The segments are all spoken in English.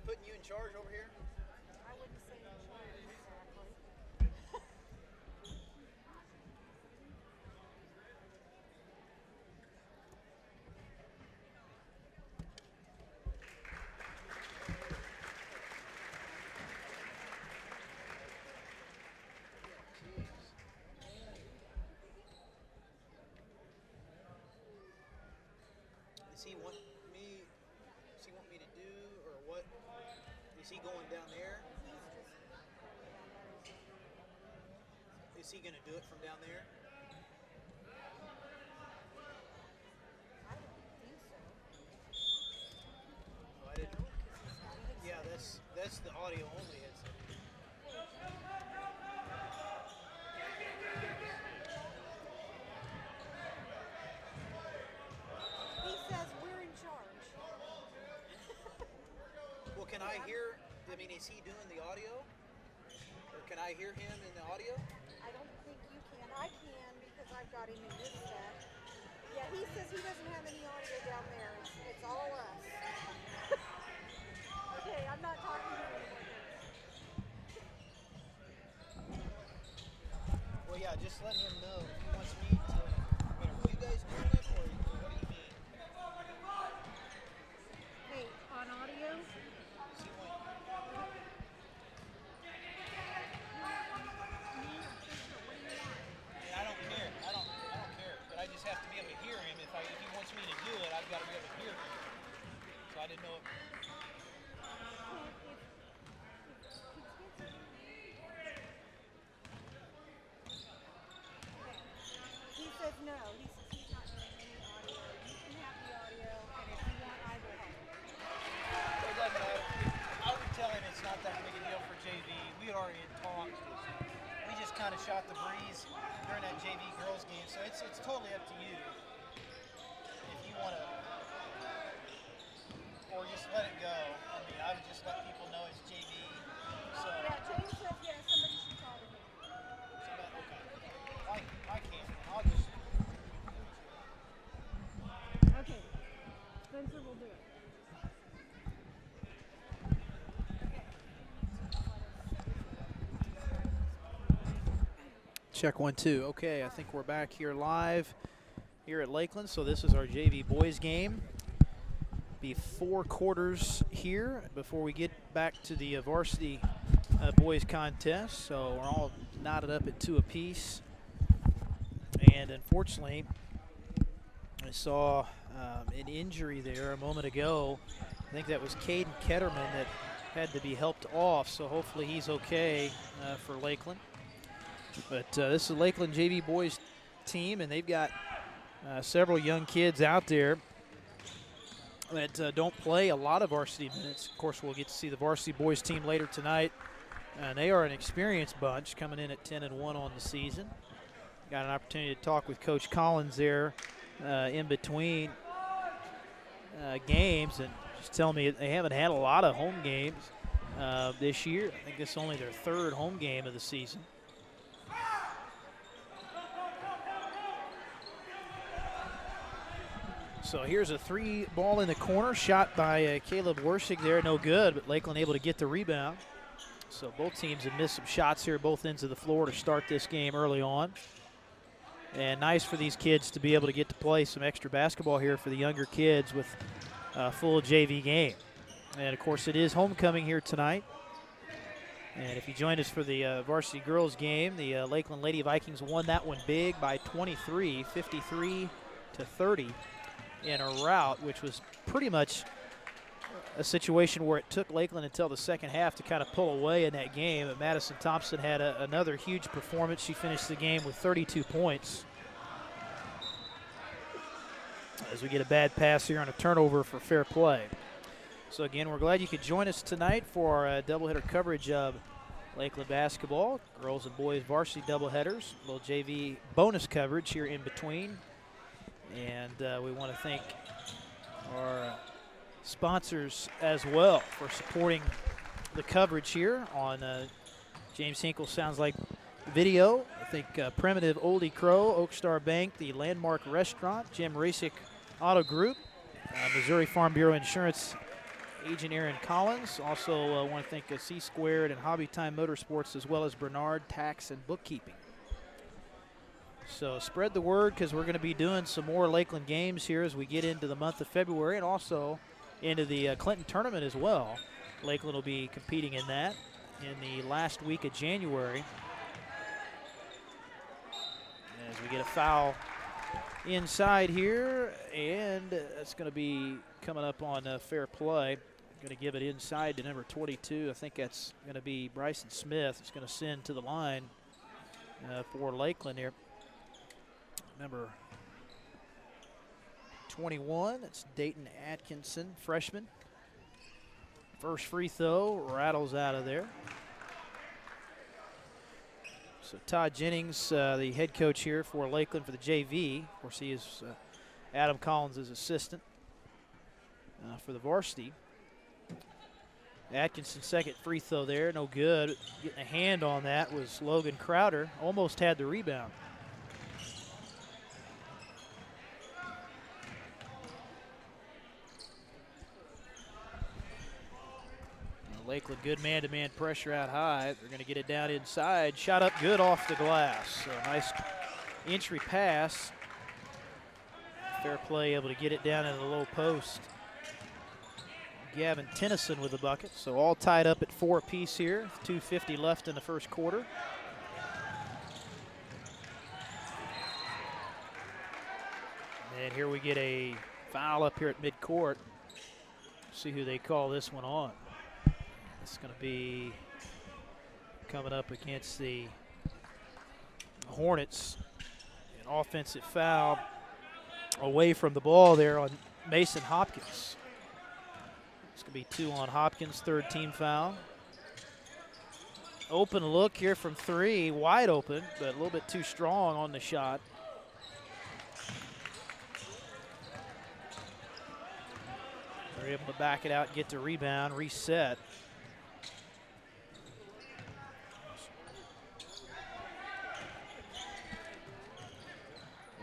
Putting you in charge over here? I wouldn't say in charge exactly. Does he want me to do, or what? Is he going down there? Is he going to do it from down there? I don't think so. Oh, I didn't. Yeah, that's the audio only headset. He says we're in charge. Well, can I hear? I mean, is he doing the audio? Or can I hear him in the audio? I don't think you can. I can because I've got him in this set. Yeah, he says he doesn't have any audio down there. It's all us. Okay, I'm not talking to him anymore. Well, yeah, just let him know if he wants me to. I mean, are you guys doing it, or what do you mean? Hey, on audio? Does he want? I don't care. I don't care. But I just have to be able to hear him. If he wants me to do it, I've got to be able to hear him. So I didn't know if. He says no. He says he's not doing any audio. You can have the audio, and if you want, I will help. It doesn't matter. I would tell him it's not that big a deal for JV. We had already talked. We just kind of shot the breeze during that JV girls game, so it's totally up to you. If you want to, or just let it go. I mean, I would just let people know it's JV. So Yeah, James says yes. Somebody should call him. okay. I can't. I'll just. Okay. Spencer will do it. Check 1, 2. Okay, I think we're back here live here at Lakeland. So this is our JV boys game. Be 4 quarters here before we get back to the varsity boys contest. So we're all knotted up at 2 apiece. And unfortunately, I saw an injury there a moment ago. I think that was Caden Ketterman that had to be helped off. So hopefully he's okay for Lakeland. But this is Lakeland JV boys team, and they've got several young kids out there that don't play a lot of varsity minutes. Of course, we'll get to see the varsity boys team later tonight. And they are an experienced bunch coming in at 10-1 on the season. Got an opportunity to talk with Coach Collins there in between games, and just tell me they haven't had a lot of home games this year. I think this is only their third home game of the season. So here's a 3 ball in the corner, shot by Caleb Worsig there, no good, but Lakeland able to get the rebound. So both teams have missed some shots here, both ends of the floor to start this game early on. And nice for these kids to be able to get to play some extra basketball here for the younger kids with a full JV game. And of course it is homecoming here tonight. And if you joined us for the varsity girls game, the Lakeland Lady Vikings won that one big by 23, 53-30 in a rout, which was pretty much a situation where it took Lakeland until the second half to kind of pull away in that game. But Madison Thompson had another huge performance. She finished the game with 32 points. As we get a bad pass here on a turnover for Fair Play. So again, we're glad you could join us tonight for our doubleheader coverage of Lakeland basketball. Girls and boys varsity doubleheaders. A little JV bonus coverage here in between. And we want to thank our sponsors as well for supporting the coverage here on James Hinkle Sounds Like Video. I think Primitive Oldie Crow, Oak Star Bank, the Landmark Restaurant, Jim Rasick Auto Group, Missouri Farm Bureau Insurance Agent Aaron Collins. Also want to thank C Squared and Hobby Time Motorsports, as well as Bernard Tax and Bookkeeping. So spread the word, because we're going to be doing some more Lakeland games here as we get into the month of February, and also into the Clinton tournament as well. Lakeland will be competing in that in the last week of January. As we get a foul inside here, and it's going to be coming up on Fair Play. Going to give it inside to number 22. I think that's going to be Bryson Smith. It's going to send to the line for Lakeland here. Number 21, it's Dayton Atkinson, freshman. First free throw rattles out of there. So Todd Jennings, the head coach here for Lakeland for the JV. Of course, he is Adam Collins' assistant for the varsity. Atkinson's second free throw there, no good. Getting a hand on that was Logan Crowder. Almost had the rebound. Lakeland, good man-to-man pressure out high. They're going to get it down inside. Shot up good off the glass. So nice entry pass. Fair Play able to get it down in the low post. Gavin Tennyson with the bucket. So all tied up at 4 apiece here. 2:50 left in the first quarter. And here we get a foul up here at midcourt. See who they call this one on. It's going to be coming up against the Hornets. An offensive foul away from the ball there on Mason Hopkins. It's going to be 2 on Hopkins, third team foul. Open look here from 3, wide open, but a little bit too strong on the shot. They're able to back it out, get the rebound, reset.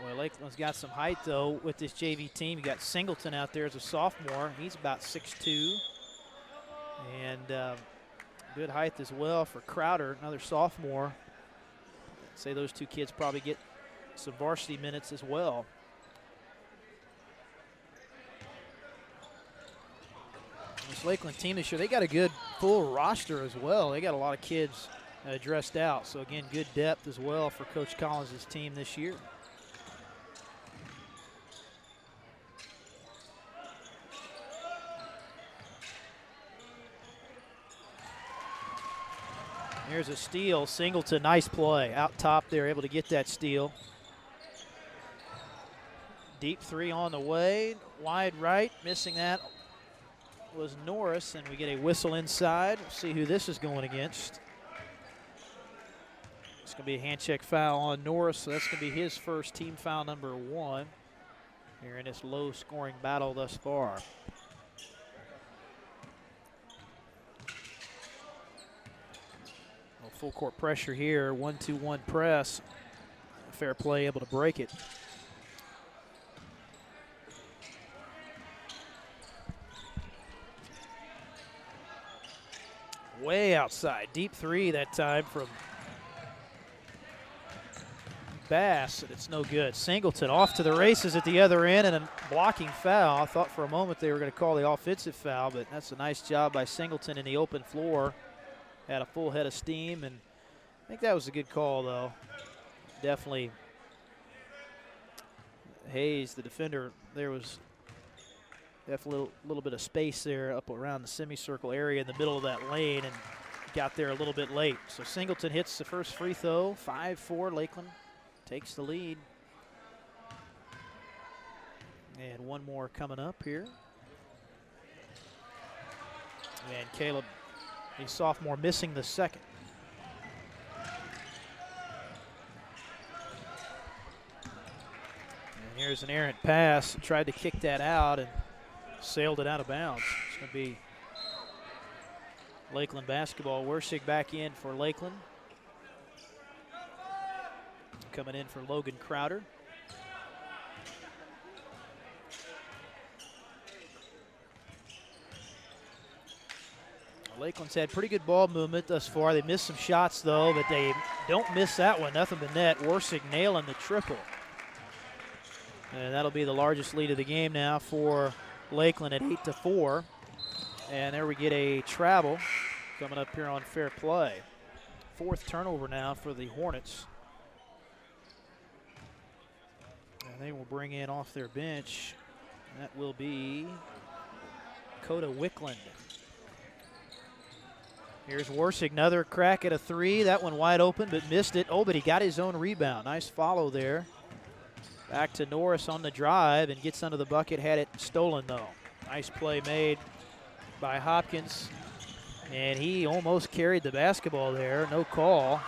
Well, Lakeland's got some height, though, with this JV team. You got Singleton out there as a sophomore. He's about 6'2". And good height as well for Crowder, another sophomore. I'd say those 2 kids probably get some varsity minutes as well. This Lakeland team this year, they got a good full roster as well. They got a lot of kids dressed out. So, again, good depth as well for Coach Collins' team this year. Here's a steal. Singleton, nice play. Out top there, able to get that steal. Deep 3 on the way. Wide right, missing that was Norris, and we get a whistle inside. We'll see who this is going against. It's going to be a hand check foul on Norris, so that's going to be his first team foul, number 1. here in this low-scoring battle thus far. Well, full court pressure here, 1-2-1 press. Fair Play able to break it. Way outside, deep three that time from Bass, and it's no good. Singleton off to the races at the other end, and a blocking foul. I thought for a moment they were going to call the offensive foul, but that's a nice job by Singleton in the open floor. Had a full head of steam, and I think that was a good call, though. Definitely Hayes, the defender, there was definitely a little bit of space there up around the semicircle area in the middle of that lane, and got there a little bit late. So Singleton hits the first free throw, 5-4, Lakeland takes the lead. And one more coming up here. And Caleb, the sophomore, missing the second. And here's an errant pass. Tried to kick that out and sailed it out of bounds. It's going to be Lakeland basketball. Wersig back in for Lakeland. Coming in for Logan Crowder. Lakeland's had pretty good ball movement thus far. They missed some shots, though, but they don't miss that one. Nothing but net. Wersig nailing the triple. And that'll be the largest lead of the game now for Lakeland at 8-4. And there we get a travel coming up here on Fair Play. Fourth turnover now for the Hornets. And they will bring in off their bench. That will be Coda Wickland. Here's Wersig, another crack at a three. That one wide open, but missed it. Oh, but he got his own rebound. Nice follow there. Back to Norris on the drive and gets under the bucket. Had it stolen, though. Nice play made by Hopkins. And he almost carried the basketball there. No call.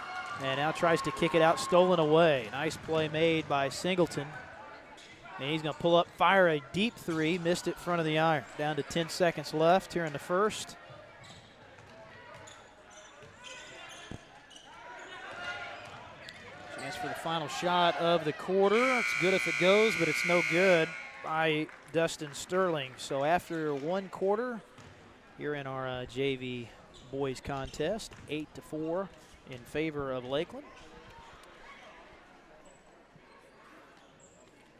And now tries to kick it out, stolen away. Nice play made by Singleton. And he's going to pull up, fire a deep three. Missed it front of the iron. Down to 10 seconds left here in the first. Chance for the final shot of the quarter. It's good if it goes, but it's no good by Dustin Sterling. So after one quarter, here in our JV boys contest, 8-4 in favor of Lakeland.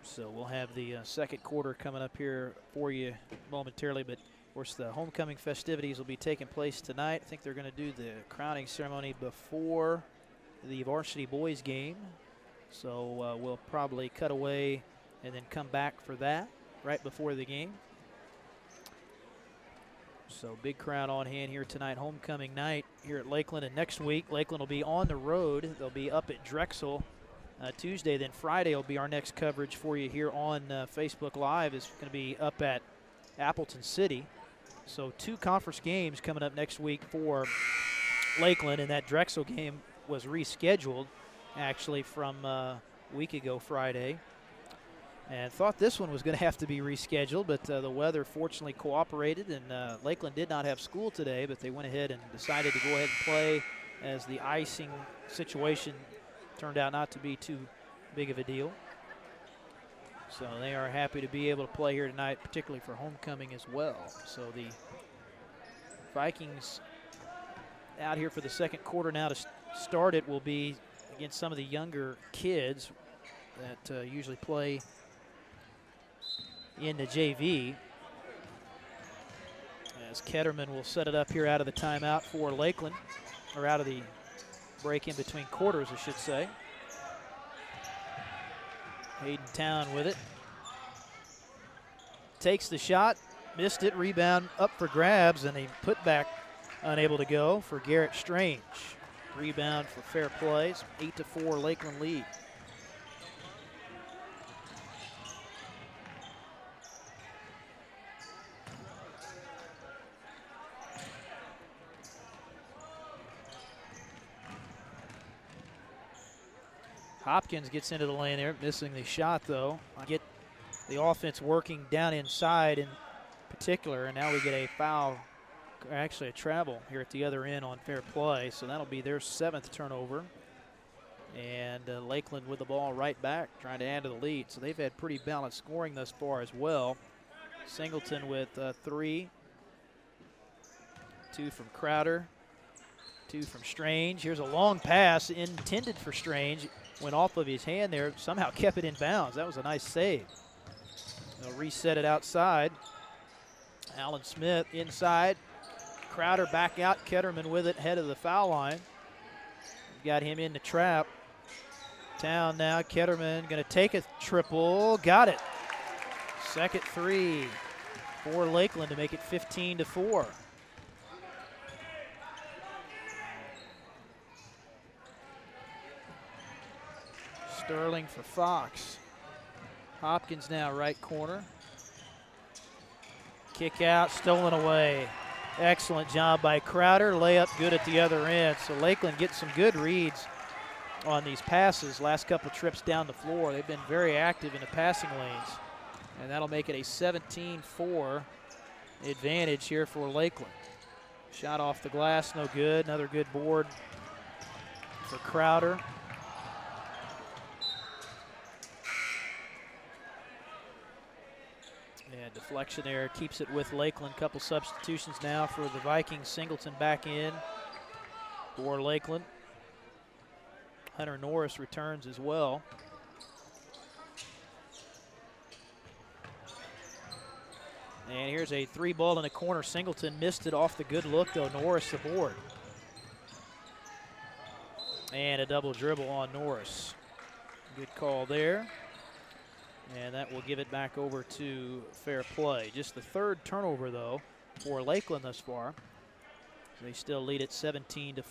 So we'll have the second quarter coming up here for you momentarily, but of course the homecoming festivities will be taking place tonight. I think they're going to do the crowning ceremony before the varsity boys game. So we'll probably cut away and then come back for that right before the game. So big crowd on hand here tonight, homecoming night here at Lakeland. And next week, Lakeland will be on the road. They'll be up at Drexel Tuesday. Then Friday will be our next coverage for you here on Facebook Live. Is going to be up at Appleton City. So two conference games coming up next week for Lakeland, and that Drexel game was rescheduled actually from a week ago Friday. And thought this one was going to have to be rescheduled, but the weather fortunately cooperated, and Lakeland did not have school today, but they went ahead and decided to go ahead and play as the icing situation turned out not to be too big of a deal. So they are happy to be able to play here tonight, particularly for homecoming as well. So the Vikings out here for the second quarter now to start it will be against some of the younger kids that usually play in the JV. As Ketterman will set it up here out of the timeout for Lakeland, or out of the break in between quarters, I should say. Hayden Town with it. Takes the shot, missed it, rebound up for grabs, and a putback unable to go for Garrett Strange. Rebound for Fair Play. 8-4 Lakeland lead. Hopkins gets into the lane there, missing the shot though. Get the offense working down inside in particular, and now we get a foul, actually a travel here at the other end on Fair Play, so that'll be their 7th turnover. And Lakeland with the ball right back, trying to add to the lead. So they've had pretty balanced scoring thus far as well. Singleton with 3. 2 from Crowder. 2 from Strange. Here's a long pass intended for Strange. Went off of his hand there, somehow kept it in bounds. That was a nice save. They'll reset it outside. Allen Smith inside. Crowder back out. Ketterman with it, head of the foul line. Got him in the trap. Town now. Ketterman going to take a triple. Got it. Second 3 for Lakeland to make it 15-4. Sterling for Fox. Hopkins now right corner. Kick out, stolen away. Excellent job by Crowder. Layup good at the other end. So Lakeland gets some good reads on these passes. Last couple trips down the floor, they've been very active in the passing lanes. And that'll make it a 17-4 advantage here for Lakeland. Shot off the glass, no good. Another good board for Crowder. And deflection there keeps it with Lakeland. Couple substitutions now for the Vikings. Singleton back in for Lakeland. Hunter Norris returns as well. And here's a 3-ball in the corner. Singleton missed it off the good look, though. Norris the board. And a double dribble on Norris. Good call there. And that will give it back over to Fair Play. Just the 3rd turnover, though, for Lakeland thus far. They still lead at 17-4.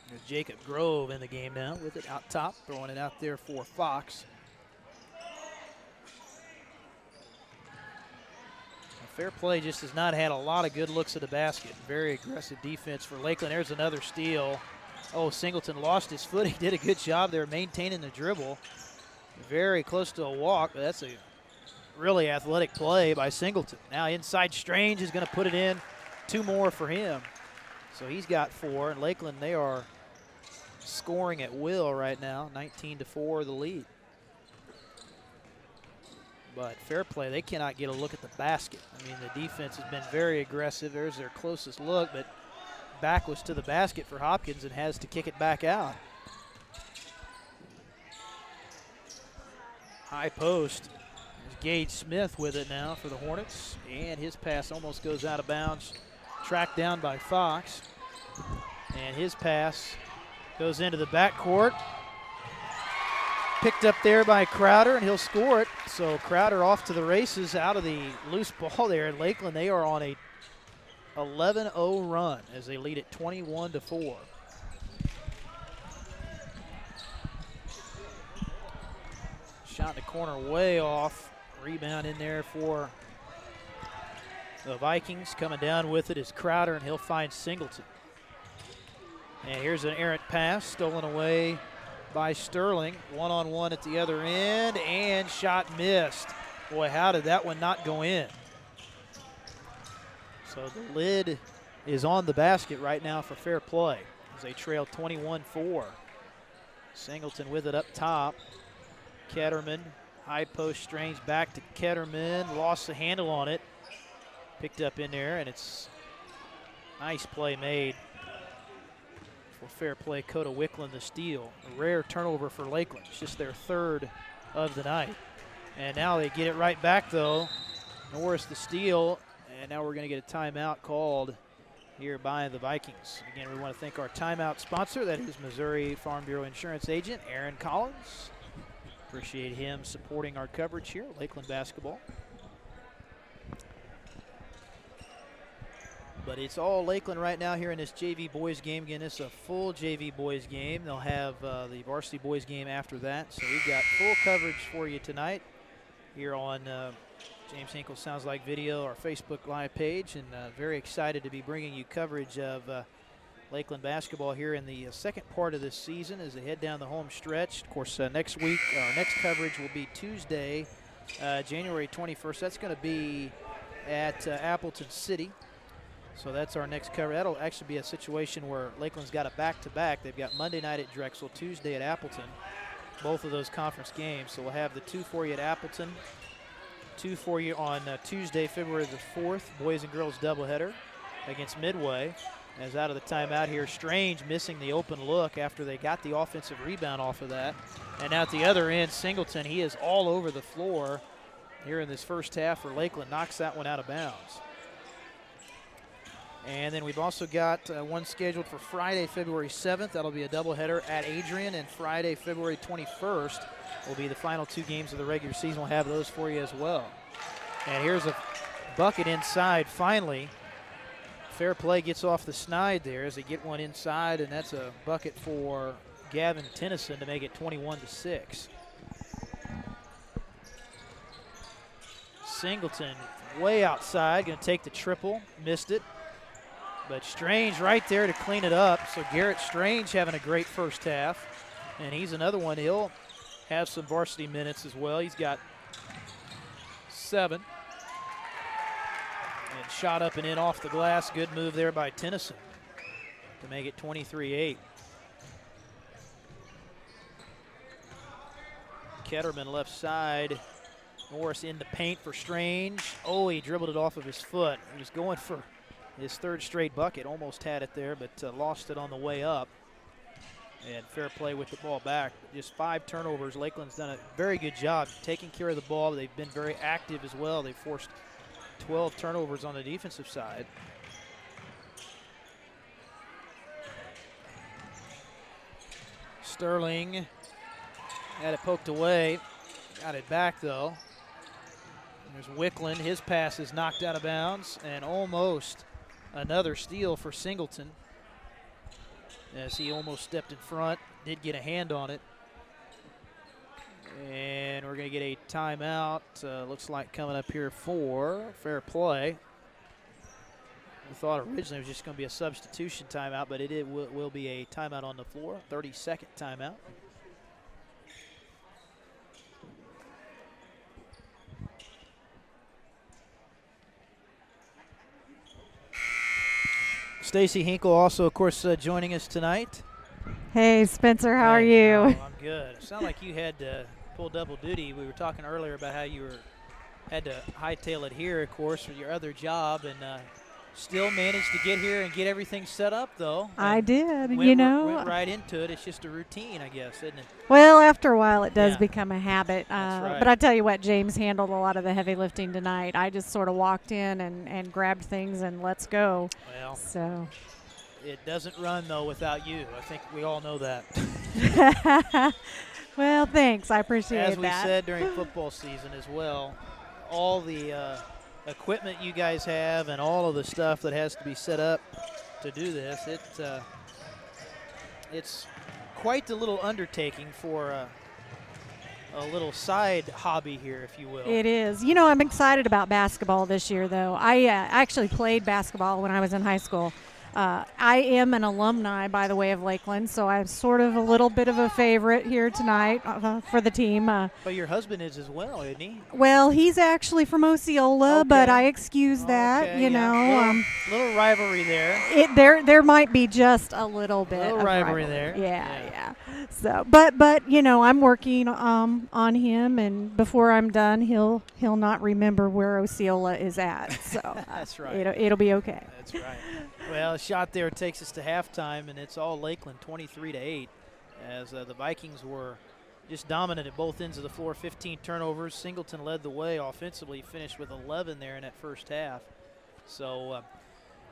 There's Jacob Grove in the game now with it out top, throwing it out there for Fox. Fair Play just has not had a lot of good looks at the basket. Very aggressive defense for Lakeland. There's another steal. Oh, Singleton lost his foot. He did a good job there maintaining the dribble. Very close to a walk, but that's a really athletic play by Singleton. Now inside Strange is going to put it in. 2 more for him. So he's got 4. And Lakeland, they are scoring at will right now. 19-4 the lead. But Fair Play, they cannot get a look at the basket. I mean, the defense has been very aggressive. There's their closest look, but back was to the basket for Hopkins and has to kick it back out. High post. There's Gage Smith with it now for the Hornets, and his pass almost goes out of bounds. Tracked down by Fox, and his pass goes into the backcourt. Picked up there by Crowder, and he'll score it. So Crowder off to the races out of the loose ball there. And Lakeland, they are on a 11-0 run as they lead at 21-4. Shot in the corner way off. Rebound in there for the Vikings. Coming down with it is Crowder, and he'll find Singleton. And here's an errant pass stolen away by Sterling. One-on-one at the other end, and shot missed. Boy, how did that one not go in? So the lid is on the basket right now for Fair Play as they trail 21-4. Singleton with it up top. Ketterman, high post Strange back to Ketterman. Lost the handle on it. Picked up in there, and it's nice play made for Fair Play. Coda Wickland the steal. A rare turnover for Lakeland. It's just their 3rd of the night. And now they get it right back, though. Norris the steal, and now we're going to get a timeout called here by the Vikings. Again, we want to thank our timeout sponsor. That is Missouri Farm Bureau Insurance Agent Aaron Collins. Appreciate him supporting our coverage here, Lakeland basketball. But it's all Lakeland right now here in this JV boys game. Again, it's a full JV boys game. They'll have the varsity boys game after that. So we've got full coverage for you tonight here on James Hinkle Sounds Like Video, our Facebook Live page, and very excited to be bringing you coverage of Lakeland basketball here in the second part of this season as they head down the home stretch. Of course, next week, our next coverage will be Tuesday, January 21st. That's going to be at Appleton City. So that's our next cover. That'll actually be a situation where Lakeland's got a back-to-back. They've got Monday night at Drexel, Tuesday at Appleton, both of those conference games. So we'll have the 2 for you at Appleton, 2 for you on Tuesday, February the 4th, boys and girls doubleheader against Midway. As out of the timeout here, Strange missing the open look after they got the offensive rebound off of that. And now at the other end, Singleton, he is all over the floor here in this first half for Lakeland, knocks that one out of bounds. And then we've also got one scheduled for Friday, February 7th. That'll be a doubleheader at Adrian, and Friday, February 21st will be the final 2 games of the regular season. We'll have those for you as well. And here's a bucket inside finally. Fair Play gets off the snide there as they get one inside, and that's a bucket for Gavin Tennyson to make it 21-6. Singleton way outside, going to take the triple, missed it. But Strange right there to clean it up. So Garrett Strange having a great first half, and he's another one. He'll have some varsity minutes as well. He's got 7. And shot up and in off the glass. Good move there by Tennyson to make it 23-8. Ketterman left side. Norris in the paint for Strange. Oh, he dribbled it off of his foot. He was going for his 3rd straight bucket. Almost had it there, but lost it on the way up. And Fair Play with the ball back. Just 5 turnovers. Lakeland's done a very good job taking care of the ball. They've been very active as well. They've forced 12 turnovers on the defensive side. Sterling had it poked away. Got it back, though. And there's Wickland. His pass is knocked out of bounds, and almost another steal for Singleton as he almost stepped in front. Did get a hand on it. And we're going to get a timeout. Looks like coming up here for Fair Play. We thought originally it was just going to be a substitution timeout, but it will be a timeout on the floor, 30-second timeout. Stacy Hinkle also, of course, joining us tonight. Hey, Spencer, how are you? Oh, I'm good. It sounded like you had to pull double duty. We were talking earlier about how you had to hightail it here, of course, for your other job, and still managed to get here and get everything set up, though. I did, went right into it. It's just a routine, I guess, isn't it? Well, after a while, it does become a habit. That's right. But I tell you what, James handled a lot of the heavy lifting tonight. I just sort of walked in and grabbed things and let's go. Well, so it doesn't run, though, without you. I think we all know that. Well, thanks. I appreciate that. As we said during football season as well, all the equipment you guys have and all of the stuff that has to be set up to do this, it's quite the little undertaking for a little side hobby here, if you will. It is. You know, I'm excited about basketball this year, though. I actually played basketball when I was in high school. I am an alumni, by the way, of Lakeland, so I'm sort of a little bit of a favorite here tonight for the team. But your husband is as well, isn't he? Well, he's actually from Osceola, but I excuse that, you know. Little rivalry there. There might be just a little bit of rivalry there. Yeah. So, but you know, I'm working on him, and before I'm done, he'll not remember where Osceola is at. So that's right. It'll be okay. That's right. Well, a shot there takes us to halftime, and it's all Lakeland 23-8 as the Vikings were just dominant at both ends of the floor, 15 turnovers. Singleton led the way offensively, finished with 11 there in that first half. So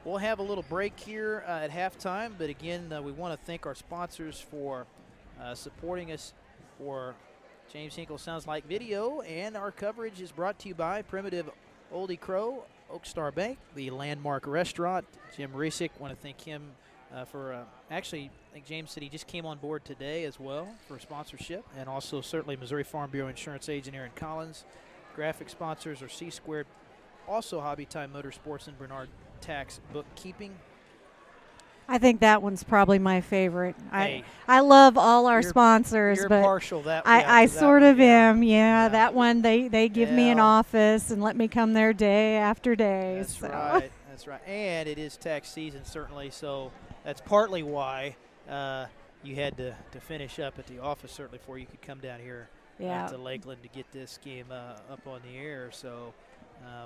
we'll have a little break here at halftime, but again, we want to thank our sponsors for supporting us for James Hinkle Sounds Like Video, and our coverage is brought to you by Primitive Oldie Crow, Oak Star Bank, the Landmark Restaurant. Jim Resick, want to thank him for actually, I think James said he just came on board today as well for sponsorship, and also certainly Missouri Farm Bureau Insurance Agent Aaron Collins. Graphic sponsors are C Squared, also Hobby Time Motorsports, and Bernard Tax Bookkeeping. I think that one's probably my favorite. Hey, I love all our you're- sponsors, You're but partial that I to that sort one, of yeah. am. Yeah. That one they give me an Yeah. office and let me come there day after day. That's so. right. That's right. And it is tax season, certainly, so that's partly why you had to finish up at the office, certainly, before you could come down here Yeah. to Lakeland to get this game up on the air. So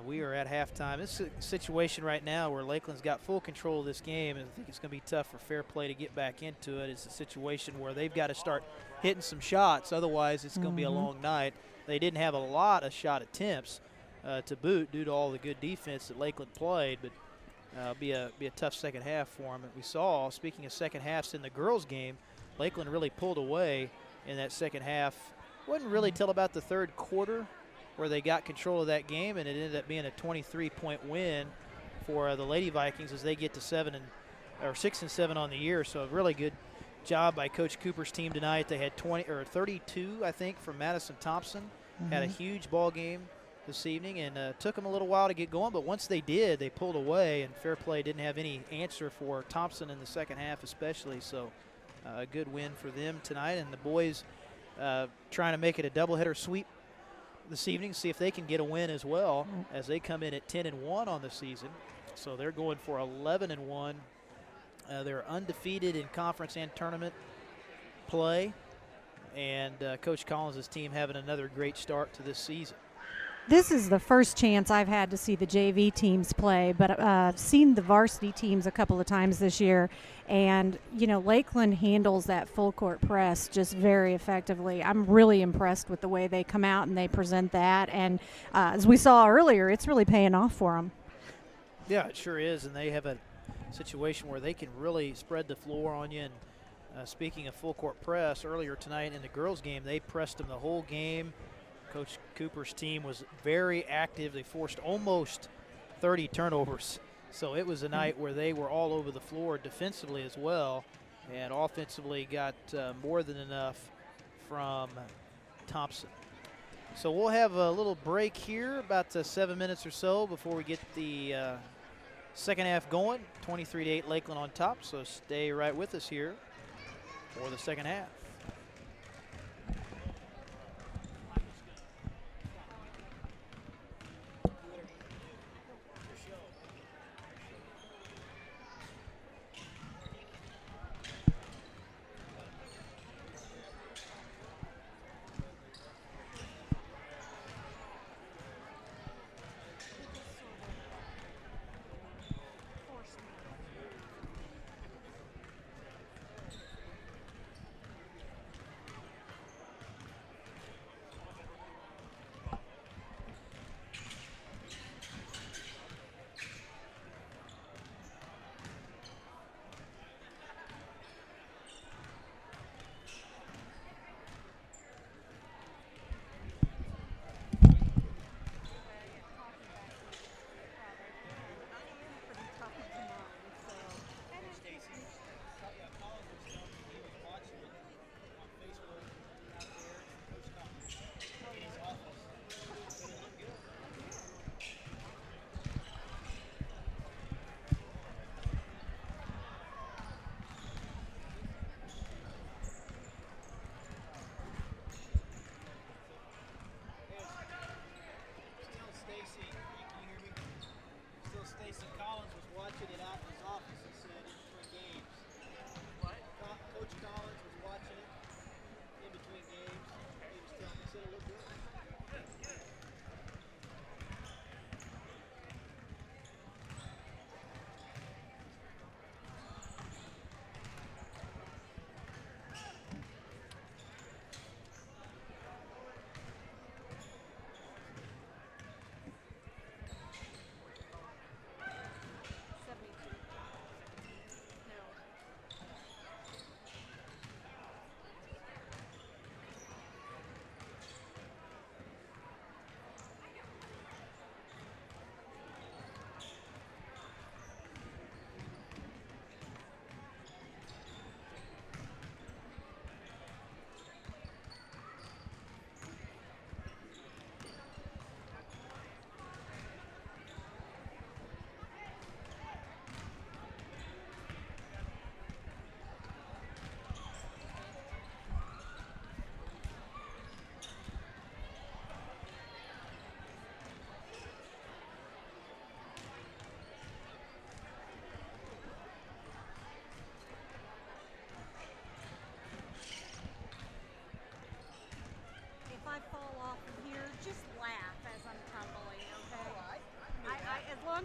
we are at halftime. This is a situation right now where Lakeland's got full control of this game, and I think it's going to be tough for Fair Play to get back into it. It's a situation where they've got to start hitting some shots, otherwise it's going to be a long night. They didn't have a lot of shot attempts to boot due to all the good defense that Lakeland played, but be a tough second half for them. And we saw, speaking of second halves in the girls' game, Lakeland really pulled away in that second half. Wasn't really till about the third quarter where they got control of that game, and it ended up being a 23-point win for the Lady Vikings as they get to 6-7 on the year. So a really good job by Coach Cooper's team tonight. They had 32, I think, from Madison Thompson. Had a huge ball game this evening, and took them a little while to get going, but once they did, they pulled away, and Fair Play didn't have any answer for Thompson in the second half especially. So a good win for them tonight, and the boys trying to make it a doubleheader sweep this evening, see if they can get a win as well, as they come in at 10-1 on the season. So they're going for 11-1. They're undefeated in conference and tournament play, and Coach Collins' team having another great start to this season. This is the first chance I've had to see the JV teams play, but I've seen the varsity teams a couple of times this year. And, Lakeland handles that full court press just very effectively. I'm really impressed with the way they come out and they present that. And as we saw earlier, it's really paying off for them. Yeah, it sure is. And they have a situation where they can really spread the floor on you. And speaking of full court press, earlier tonight in the girls' game, they pressed them the whole game. Coach Cooper's team was very active. They forced almost 30 turnovers. So it was a night where they were all over the floor defensively as well, and offensively got more than enough from Thompson. So we'll have a little break here, about 7 minutes or so before we get the second half going. 23-8 Lakeland on top, so stay right with us here for the second half.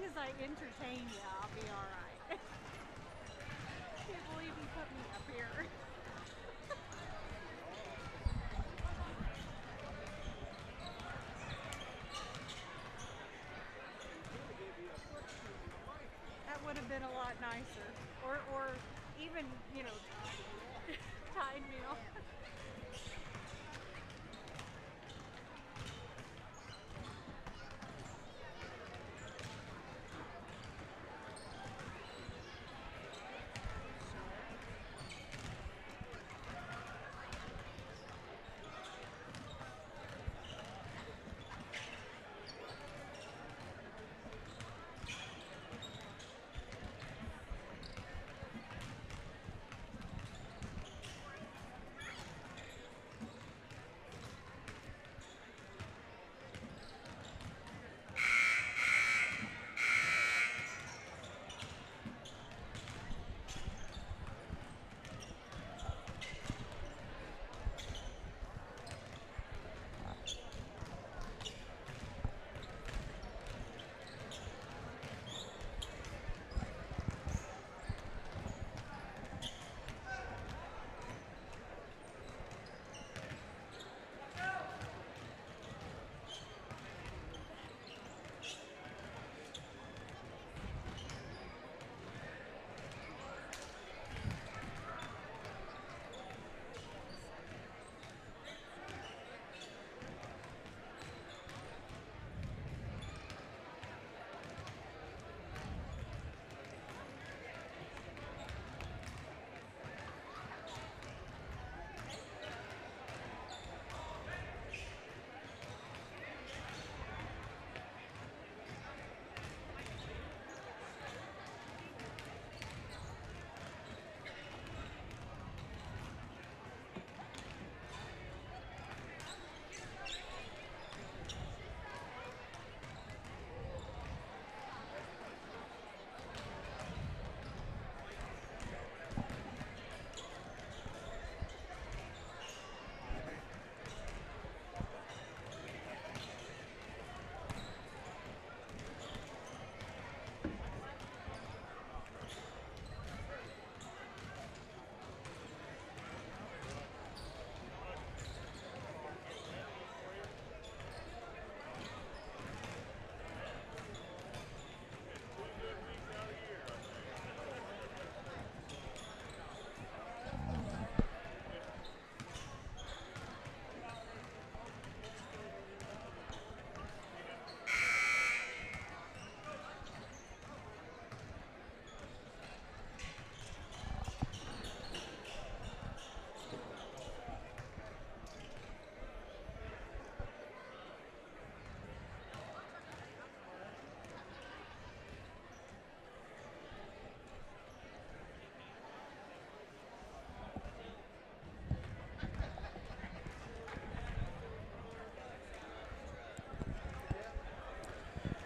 as I entertain you, I'll be all right. Can't believe you put me up here. That would have been a lot nicer. Or even, you know, tied meal.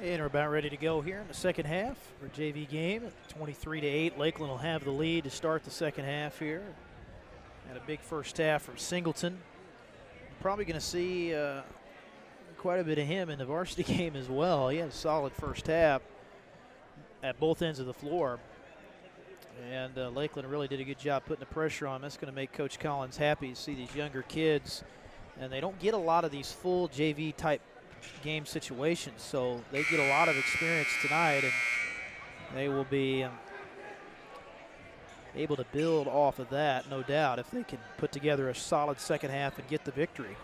And we're about ready to go here in the second half for JV game. 23-8. Lakeland will have the lead to start the second half here. Had a big first half from Singleton. Probably going to see quite a bit of him in the varsity game as well. He had a solid first half at both ends of the floor. And Lakeland really did a good job putting the pressure on him. That's going to make Coach Collins happy to see these younger kids. And they don't get a lot of these full JV type game situations, so they get a lot of experience tonight, and they will be able to build off of that, no doubt, if they can put together a solid second half and get the victory.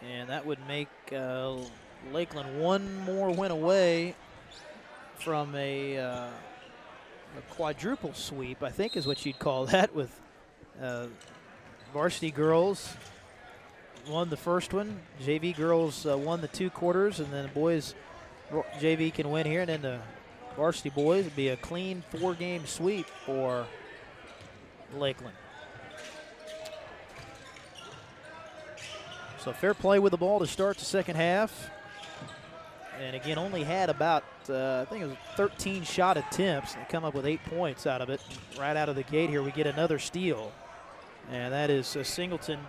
And that would make Lakeland one more win away from a quadruple sweep, I think is what you'd call that, with varsity girls won the first one, JV girls won the 2 quarters, and then the boys JV can win here, and then the varsity boys would be a clean 4-game sweep for Lakeland. So Fair Play with the ball to start the second half. And again, only had about, I think it was 13 shot attempts. They come up with 8 points out of it. Right out of the gate here, we get another steal. And that is Singleton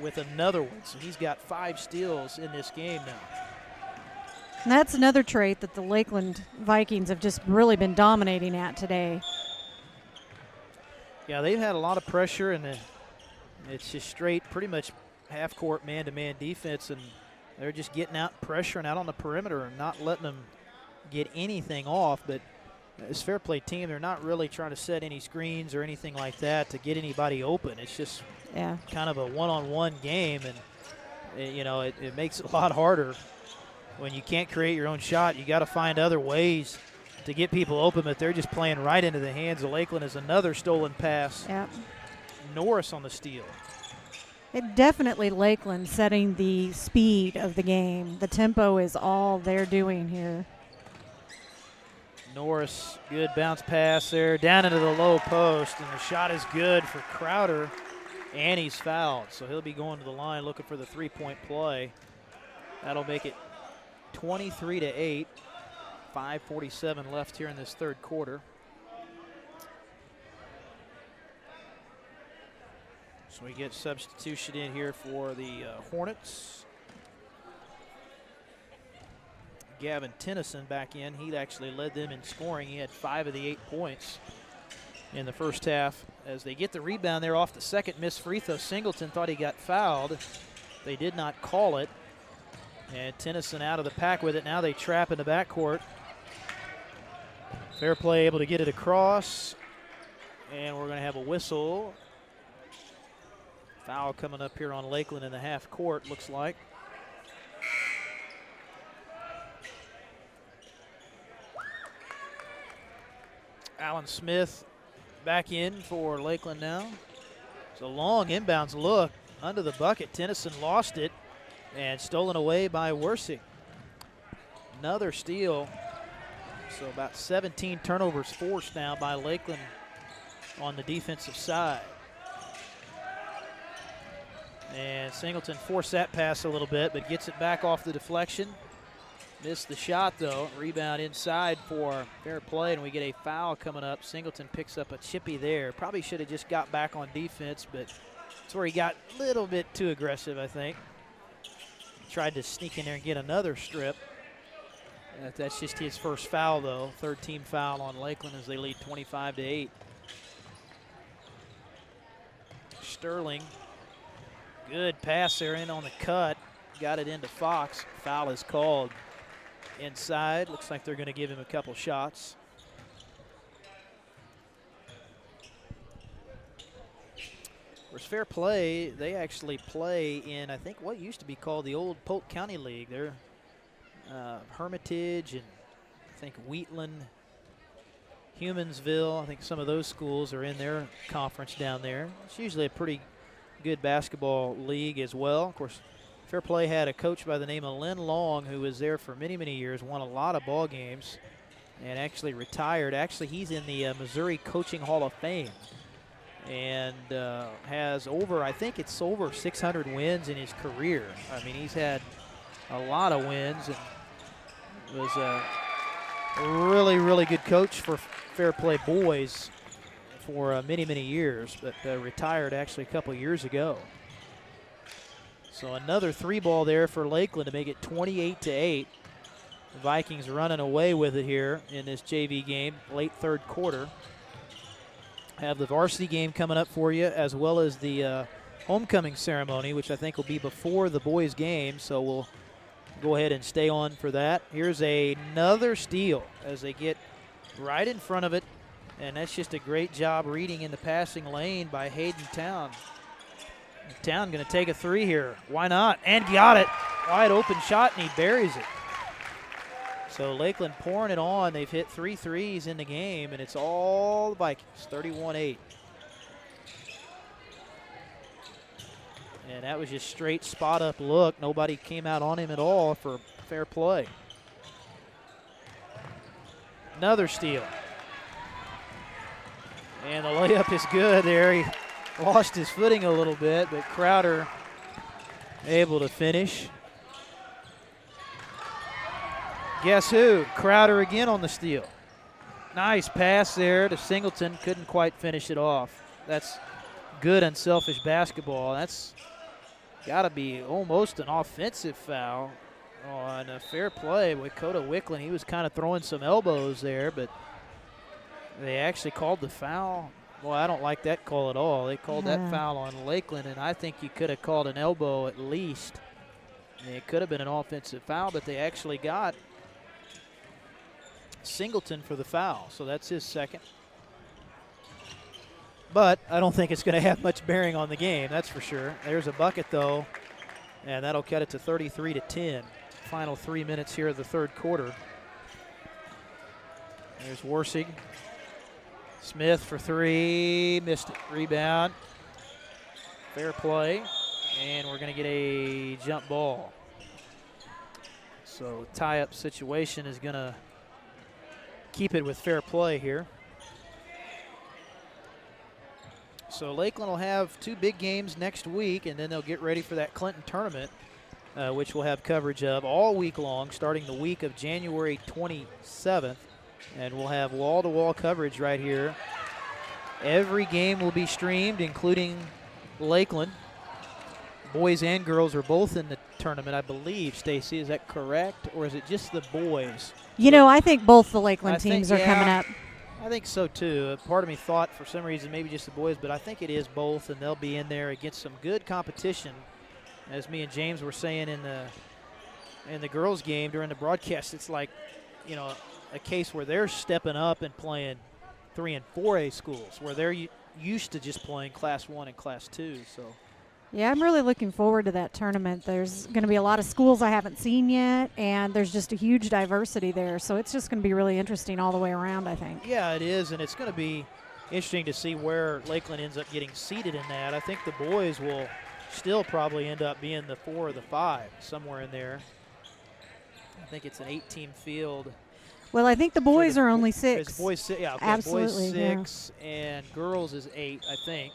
with another one. So he's got 5 steals in this game now. And that's another trait that the Lakeland Vikings have just really been dominating at today. Yeah, they've had a lot of pressure, and it's just straight, pretty much half-court man-to-man defense, and they're just getting out, pressuring out on the perimeter and not letting them get anything off. But this Fair Play team, they're not really trying to set any screens or anything like that to get anybody open. It's just kind of a one-on-one game, and it makes it a lot harder when you can't create your own shot. You got to find other ways to get people open, but they're just playing right into the hands of Lakeland. As another stolen pass. Yep. Norris on the steal. It definitely Lakeland setting the speed of the game. The tempo is all they're doing here. Norris, good bounce pass there, down into the low post, and the shot is good for Crowder, and he's fouled. So he'll be going to the line looking for the three-point play. That'll make it 23-8. 5:47 left here in this third quarter. So we get substitution in here for the Hornets. Gavin Tennyson back in. He actually led them in scoring. He had 5 of the 8 points in the first half. As they get the rebound there off the second missed free throw, Singleton thought he got fouled. They did not call it. And Tennyson out of the pack with it. Now they trap in the backcourt. Fair Play able to get it across. And we're going to have a whistle. Foul coming up here on Lakeland in the half court, looks like. Alan Smith back in for Lakeland now. It's a long inbounds look under the bucket. Tennyson lost it and stolen away by Wersing. Another steal. So about 17 turnovers forced now by Lakeland on the defensive side. And Singleton forced that pass a little bit, but gets it back off the deflection. Missed the shot, though. Rebound inside for Fair Play, and we get a foul coming up. Singleton picks up a chippy there. Probably should have just got back on defense, but that's where he got a little bit too aggressive, I think. Tried to sneak in there and get another strip. That's just his first foul, though. Third team foul on Lakeland as they lead 25-8. Sterling. Good pass there in on the cut. Got it into Fox. Foul is called inside. Looks like they're going to give him a couple shots. Whereas Fair Play, they actually play in, I think, what used to be called the old Polk County League. They're Hermitage and I think Wheatland, Humansville. I think some of those schools are in their conference down there. It's usually a pretty good basketball league as well. Of course, Fair Play had a coach by the name of Lynn Long who was there for many, many years, won a lot of ball games, and actually retired. Actually, he's in the Missouri Coaching Hall of Fame and has over, I think it's over 600 wins in his career. I mean, he's had a lot of wins and was a really, really good coach for Fair Play boys for many, many years, but retired actually a couple years ago. So another three ball there for Lakeland to make it 28-8. The Vikings running away with it here in this JV game, late third quarter. Have the varsity game coming up for you, as well as the homecoming ceremony, which I think will be before the boys' game, so we'll go ahead and stay on for that. Here's another steal as they get right in front of it, and that's just a great job reading in the passing lane by Hayden Town. Town going to take a three here. Why not? And got it. Wide open shot, and he buries it. So Lakeland pouring it on. They've hit 3 threes in the game, and it's all the Vikings, 31-8. And that was just straight spot-up look. Nobody came out on him at all for Fair Play. Another steal. And the layup is good there. He lost his footing a little bit, but Crowder able to finish. Guess who? Crowder again on the steal. Nice pass there to Singleton. Couldn't quite finish it off. That's good unselfish basketball. That's got to be almost an offensive foul on a fair play with Coda Wickland. He was kind of throwing some elbows there, but they actually called the foul. Well, I don't like that call at all. They called that foul on Lakeland, and I think you could have called an elbow at least. And it could have been an offensive foul, but they actually got Singleton for the foul, so that's his second. But I don't think it's going to have much bearing on the game, that's for sure. There's a bucket, though, and that'll cut it to 33-10. Final 3 minutes here of the third quarter. There's Warsig. Smith for three, missed it. Rebound. Fair play, and we're going to get a jump ball. So tie-up situation is going to keep it with fair play here. So Lakeland will have 2 big games next week, and then they'll get ready for that Clinton tournament, which we'll have coverage of all week long, starting the week of January 27th. And we'll have wall-to-wall coverage right here. Every game will be streamed, including Lakeland. Boys and girls are both in the tournament, I believe. Stacy, is that correct? Or is it just the boys? You know, I think both the Lakeland teams are coming up. I think so, too. Part of me thought for some reason maybe just the boys, but I think it is both, and they'll be in there against some good competition. As me and James were saying in the girls' game during the broadcast, it's like, you know, a case where they're stepping up and playing 3 and 4A schools, where they're used to just playing Class 1 and Class 2. So, yeah, I'm really looking forward to that tournament. There's going to be a lot of schools I haven't seen yet, and there's just a huge diversity there. So it's just going to be really interesting all the way around, I think. Yeah, it is, and it's going to be interesting to see where Lakeland ends up getting seated in that. I think the boys will still probably end up being the 4 or the 5, somewhere in there. I think it's an 8-team field. Well, I think the boys are only 6. Boys, yeah, okay. Absolutely, boys 6 and girls is 8, I think.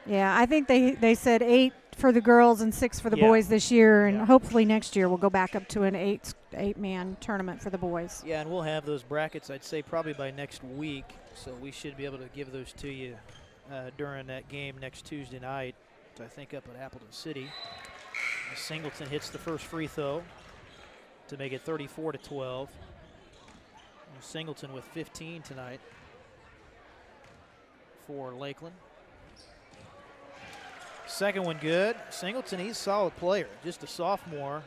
Yeah, I think they said 8 for the girls and 6 for the boys this year, and hopefully next year we'll go back up to an 8-man tournament for the boys. Yeah, and we'll have those brackets, I'd say, probably by next week, so we should be able to give those to you during that game next Tuesday night, I think up at Appleton City. Singleton hits the first free throw to make it 34-12. Singleton with 15 tonight for Lakeland. Second one good. Singleton, he's a solid player, just a sophomore.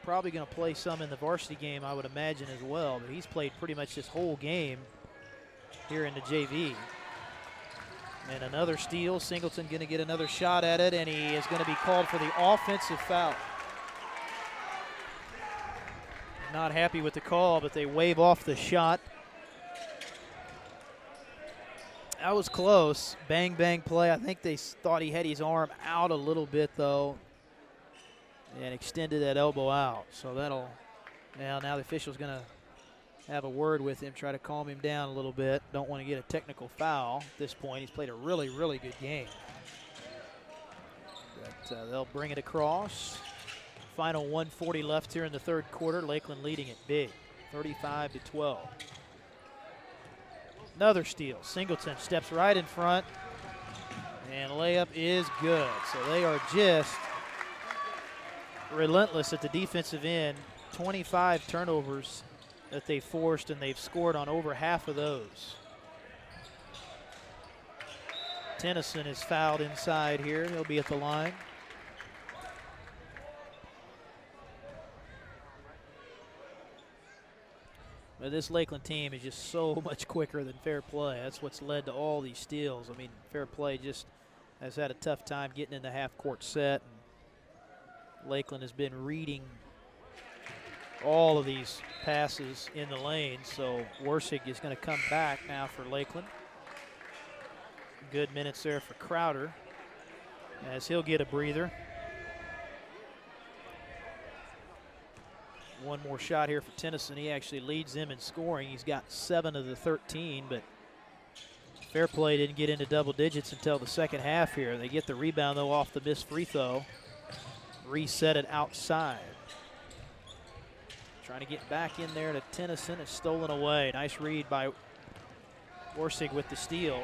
Probably going to play some in the varsity game, I would imagine, as well, but he's played pretty much this whole game here in the JV. And another steal. Singleton going to get another shot at it, and he is going to be called for the offensive foul. Not happy with the call, but they wave off the shot. That was close. Bang, bang play. I think they thought he had his arm out a little bit, though, and extended that elbow out. So that'll, now the official's going to have a word with him, try to calm him down a little bit. Don't want to get a technical foul at this point. He's played a really, really good game. But they'll bring it across. Final 1:40 left here in the third quarter. Lakeland leading it big, 35-12. Another steal. Singleton steps right in front, and layup is good. So they are just relentless at the defensive end. 25 turnovers that they forced, and they've scored on over half of those. Tennyson is fouled inside here. He'll be at the line. But this Lakeland team is just so much quicker than Fair Play. That's what's led to all these steals. I mean, Fair Play just has had a tough time getting in the half-court set. And Lakeland has been reading all of these passes in the lane. So Warsig is going to come back now for Lakeland. Good minutes there for Crowder as he'll get a breather. One more shot here for Tennyson. He actually leads them in scoring. He's got 7 of the 13, but Fair Play didn't get into double digits until the second half here. They get the rebound, though, off the missed free throw. Reset it outside. Trying to get back in there to Tennyson. It's stolen away. Nice read by Warsig with the steal.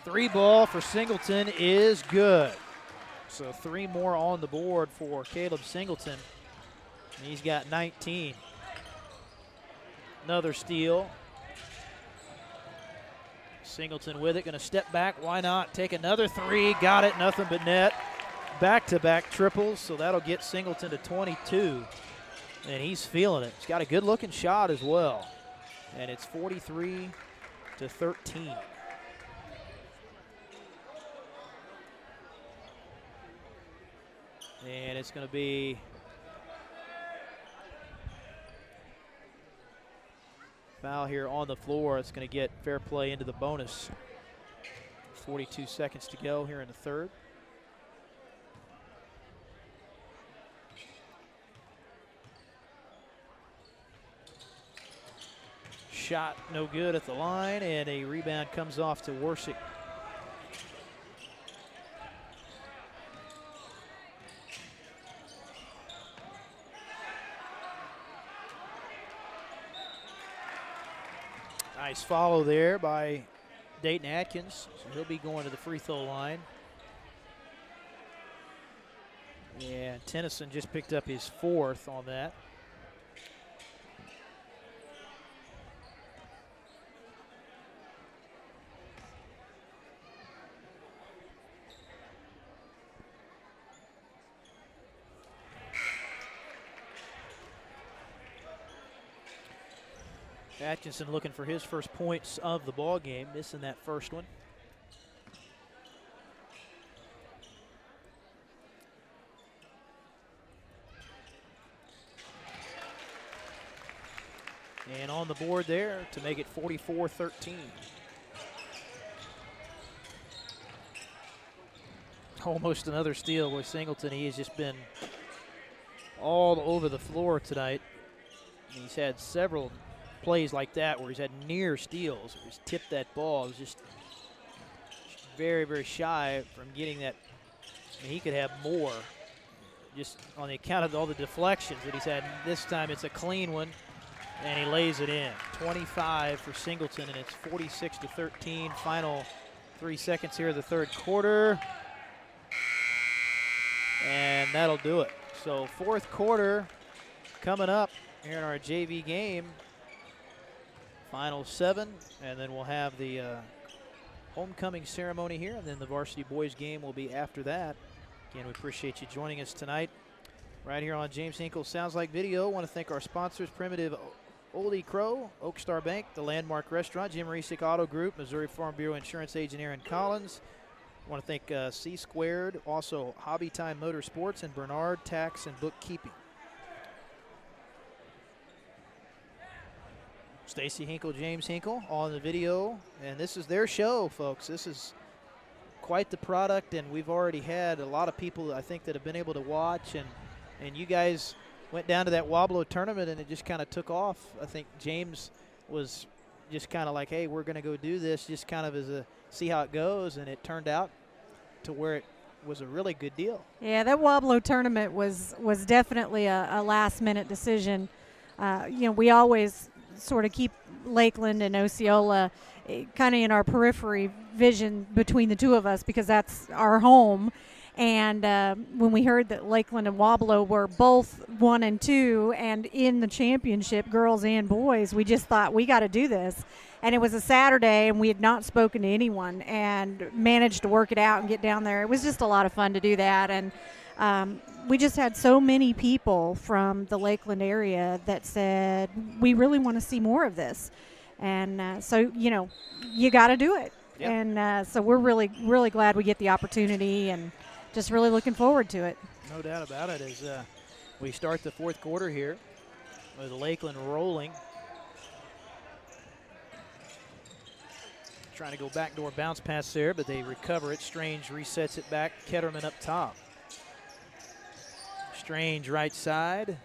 Three ball for Singleton is good. So 3 more on the board for Caleb Singleton. And he's got 19. Another steal. Singleton with it, going to step back. Why not? Take another 3. Got it, nothing but net. Back-to-back triples, so that'll get Singleton to 22. And he's feeling it. He's got a good-looking shot as well. And it's 43-13. And it's going to be foul here on the floor. It's going to get Fair Play into the bonus. 42 seconds to go here in the third. Shot no good at the line, and a rebound comes off to Warsity. Nice follow there by Dayton Atkins. So he'll be going to the free throw line. And Tennyson just picked up his 4th on that. Atkinson looking for his first points of the ball game, missing that first one. And on the board there to make it 44-13. Almost another steal with Singleton. He has just been all over the floor tonight. He's had several plays like that where he's had near steals, where he's tipped that ball. It was just very, very shy from getting that. I mean, he could have more just on the account of all the deflections that he's had. This time it's a clean one, and he lays it in. 25 for Singleton, and it's 46-13. Final 3 seconds here of the third quarter. And that'll do it. So fourth quarter coming up here in our JV game. Final 7, and then we'll have the homecoming ceremony here, and then the varsity boys game will be after that. Again, we appreciate you joining us tonight right here on James Hinkle Sounds Like Video. I want to thank our sponsors, Primitive Oldie Crow, Oak Star Bank, the Landmark Restaurant, Jim Resick Auto Group, Missouri Farm Bureau Insurance Agent Aaron Collins. I want to thank C Squared, also Hobby Time Motorsports, and Bernard Tax and Bookkeeping. Stacy Hinkle, James Hinkle on the video, and this is their show, folks. This is quite the product, and we've already had a lot of people, I think, that have been able to watch, and you guys went down to that Wablo tournament, and it just kind of took off. I think James was just kind of like, hey, we're going to go do this, just kind of as a see how it goes, and it turned out to where it was a really good deal. Yeah, that Wablo tournament was definitely a last-minute decision. We always sort of keep Lakeland and Osceola kind of in our periphery vision between the two of us because that's our home. And when we heard that Lakeland and Wablo were both 1 and 2 and in the championship, girls and boys, we just thought we got to do this. And it was a Saturday, and we had not spoken to anyone and managed to work it out and get down there. It was just a lot of fun to do that. And we just had so many people from the Lakeland area that said, we really want to see more of this. And so, you got to do it. Yep. And so we're really, really glad we get the opportunity and just really looking forward to it. No doubt about it. As we start the fourth quarter here with Lakeland rolling. Trying to go backdoor bounce pass there, but they recover it. Strange resets it back. Ketterman up top. Strange right side.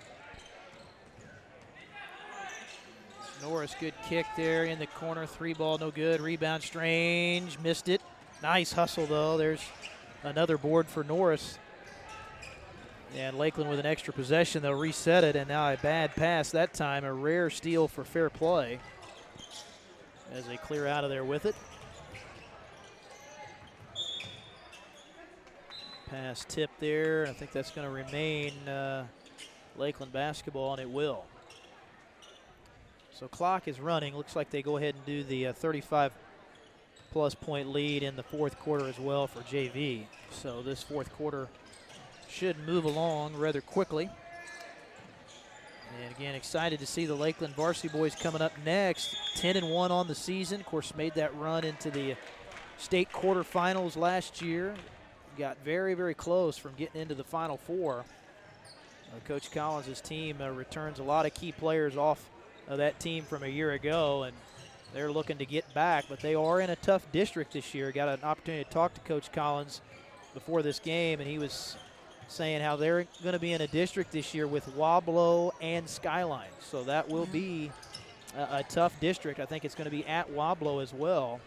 Norris, good kick there in the corner. 3 ball, no good. Rebound, Strange, missed it. Nice hustle, though. There's another board for Norris. And Lakeland with an extra possession. They'll reset it, and now a bad pass that time. A rare steal for Fair Play as they clear out of there with it. Pass tip there. I think that's going to remain Lakeland basketball, and it will. So clock is running. Looks like they go ahead and do the 35-plus point lead in the fourth quarter as well for JV. So this fourth quarter should move along rather quickly. And again, excited to see the Lakeland Varsity boys coming up next. 10-1 on the season. Of course, made that run into the state quarterfinals last year. Got very, very close from getting into the Final Four. Coach Collins' team returns a lot of key players off of that team from a year ago, and they're looking to get back, but they are in a tough district this year. Got an opportunity to talk to Coach Collins before this game, and he was saying how they're going to be in a district this year with Wablo and Skyline. So that will be a tough district. I think it's going to be at Wablo as well.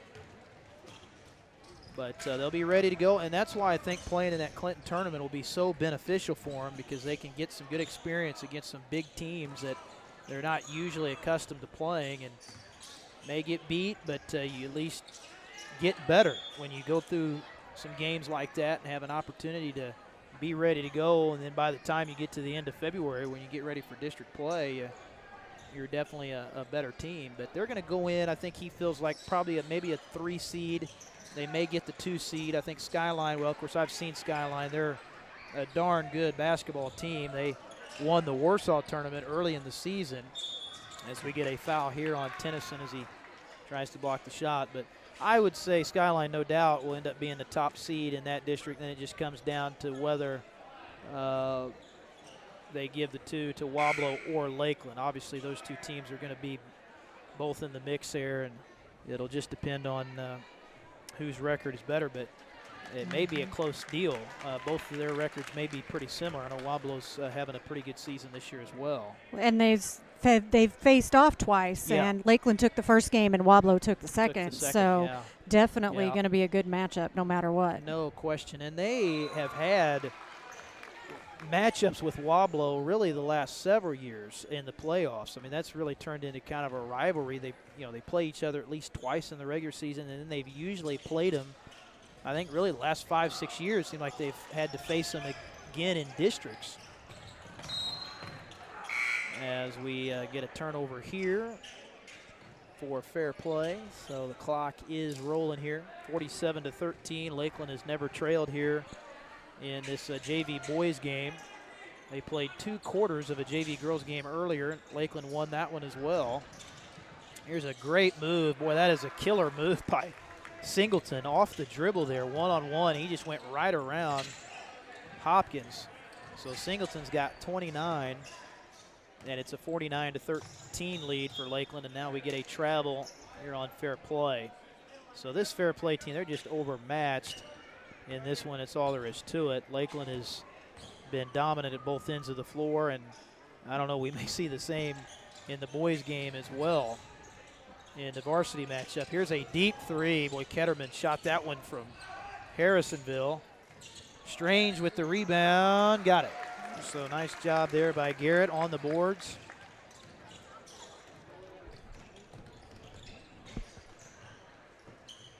But they'll be ready to go, and that's why I think playing in that Clinton tournament will be so beneficial for them, because they can get some good experience against some big teams that they're not usually accustomed to playing, and may get beat, but you at least get better when you go through some games like that and have an opportunity to be ready to go. And then by the time you get to the end of February, when you get ready for district play, you're definitely a better team. But they're going to go in, I think he feels like probably maybe a 3 seed. They may get the 2 seed. I think Skyline, well, of course, I've seen Skyline. They're a darn good basketball team. They won the Warsaw tournament early in the season, as we get a foul here on Tennyson as he tries to block the shot. But I would say Skyline, no doubt, will end up being the top seed in that district. Then it just comes down to whether they give the 2 to Wablo or Lakeland. Obviously, those 2 teams are going to be both in the mix there, and it'll just depend on whose record is better. But it may be a close deal. Both of their records may be pretty similar. I know Wablo's having a pretty good season this year as well. And they've faced off twice, and Lakeland took the first game and Wablo took the second. So definitely going to be a good matchup no matter what. No question. And they have had matchups with Wablo really the last several years in the playoffs. I mean, that's really turned into kind of a rivalry. They play each other at least twice in the regular season, and then they've usually played them, I think, really the last 5-6 years. Seem like they've had to face them again in districts. As we get a turnover here for Fair Play. So the clock is rolling here. 47-13. Lakeland has never trailed here in this JV boys game. They played 2 quarters of a JV girls game earlier. Lakeland won that one as well. Here's a great move. Boy, that is a killer move by Singleton off the dribble there, one-on-one. He just went right around Hopkins. So Singleton's got 29, and it's a 49-13 lead for Lakeland, and now we get a travel here on Fair Play. So this Fair Play team, they're just overmatched in this one. It's all there is to it. Lakeland has been dominant at both ends of the floor, and I don't know, we may see the same in the boys game as well in the varsity matchup. Here's a deep 3. Boy, Ketterman shot that one from Harrisonville. Strange with the rebound, got it. So nice job there by Garrett on the boards.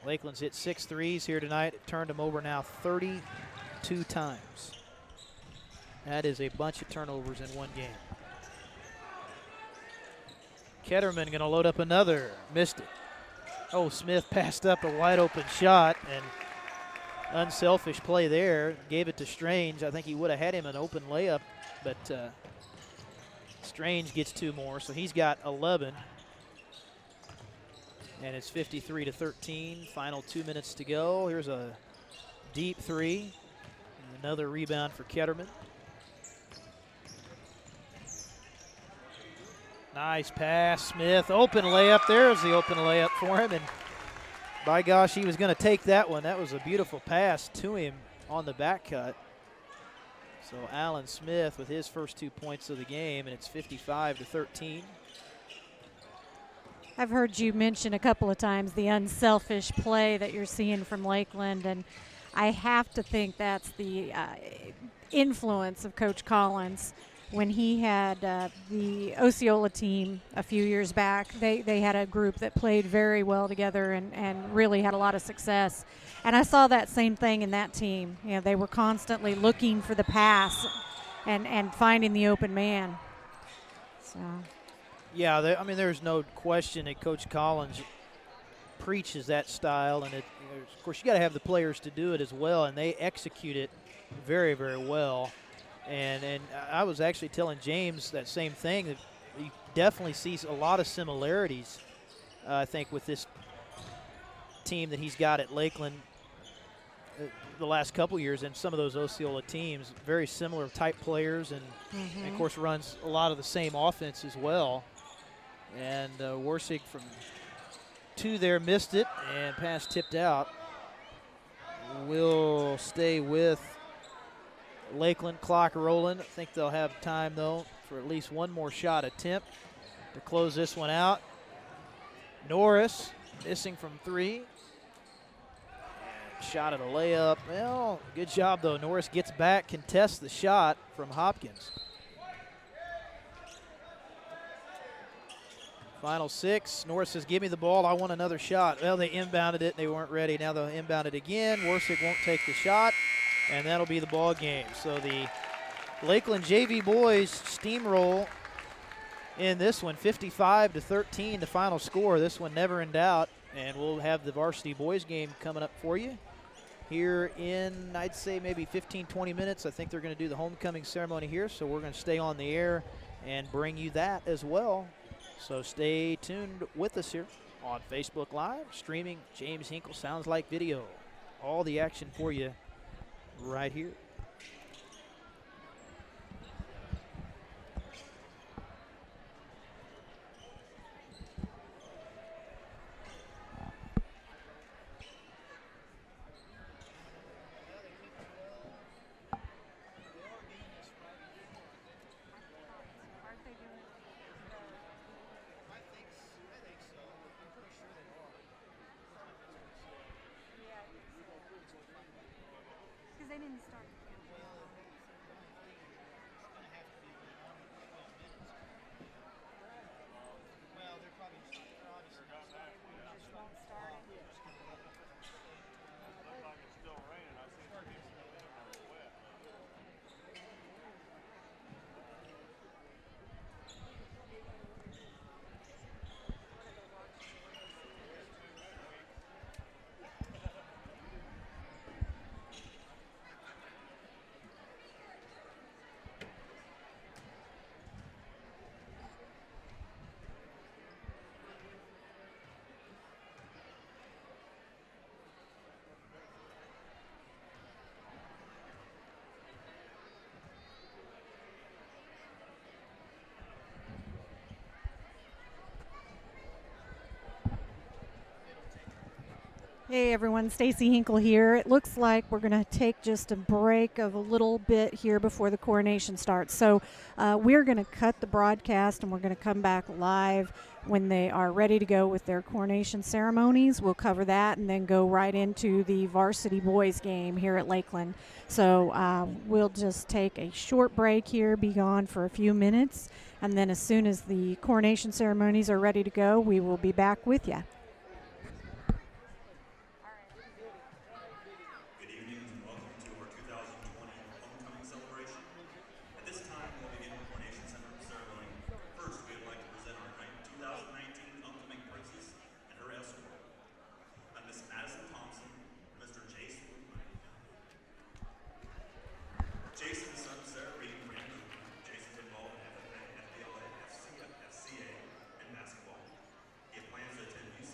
Lakeland's hit 6 threes here tonight. It turned them over now 32 times. That is a bunch of turnovers in one game. Ketterman going to load up another. Missed it. Oh, Smith passed up a wide open shot, and unselfish play there. Gave it to Strange. I think he would have had him an open layup, but Strange gets 2 more, so he's got 11. And it's 53-13. Final 2 minutes to go. Here's a deep 3. Another rebound for Ketterman. Nice pass, Smith. Open layup. There's the open layup for him. And by gosh, he was going to take that one. That was a beautiful pass to him on the back cut. So Alan Smith with his first 2 points of the game, and it's 55-13. I've heard you mention a couple of times the unselfish play that you're seeing from Lakeland, and I have to think that's the influence of Coach Collins. when he had the Osceola team a few years back. They had a group that played very well together and really had a lot of success. And I saw that same thing in that team. You know, they were constantly looking for the pass and finding the open man. So. Yeah, I mean, there's no question that Coach Collins preaches that style, and of course you got to have the players to do it as well, and they execute it very, very well. And I was actually telling James that same thing, that he definitely sees a lot of similarities, I think, with this team that he's got at Lakeland the last couple years and some of those Osceola teams. Very similar type players, and of course runs a lot of the same offense as well. And Warsig from 2 there missed it, and pass tipped out. Will stay with Lakeland. Clock rolling. I think they'll have time, though, for at least one more shot attempt to close this one out. Norris missing from 3. Shot at a layup. Well, good job, though. Norris gets back, contests the shot from Hopkins. Final 6. Norris says, give me the ball. I want another shot. Well, they inbounded it. They weren't ready. Now they'll inbound it again. Warsig won't take the shot, and that'll be the ball game. So the Lakeland JV boys steamroll in this one, 55-13, the final score. This one never in doubt, and we'll have the varsity boys game coming up for you here in, I'd say, maybe 15, 20 minutes. I think they're going to do the homecoming ceremony here, so we're going to stay on the air and bring you that as well. So stay tuned with us here on Facebook Live, streaming James Hinkle Sounds Like Video. All the action for you right here. They didn't start. Well, they're probably just won't start it. Looks like it's still raining. I see some people wet. Hey everyone, Stacy Hinkle here. It looks like we're going to take just a break of a little bit here before the coronation starts. So we're going to cut the broadcast and we're going to come back live when they are ready to go with their coronation ceremonies. We'll cover that and then go right into the varsity boys game here at Lakeland. So we'll just take a short break here, be gone for a few minutes, and then as soon as the coronation ceremonies are ready to go, we will be back with you. Plans to attend UC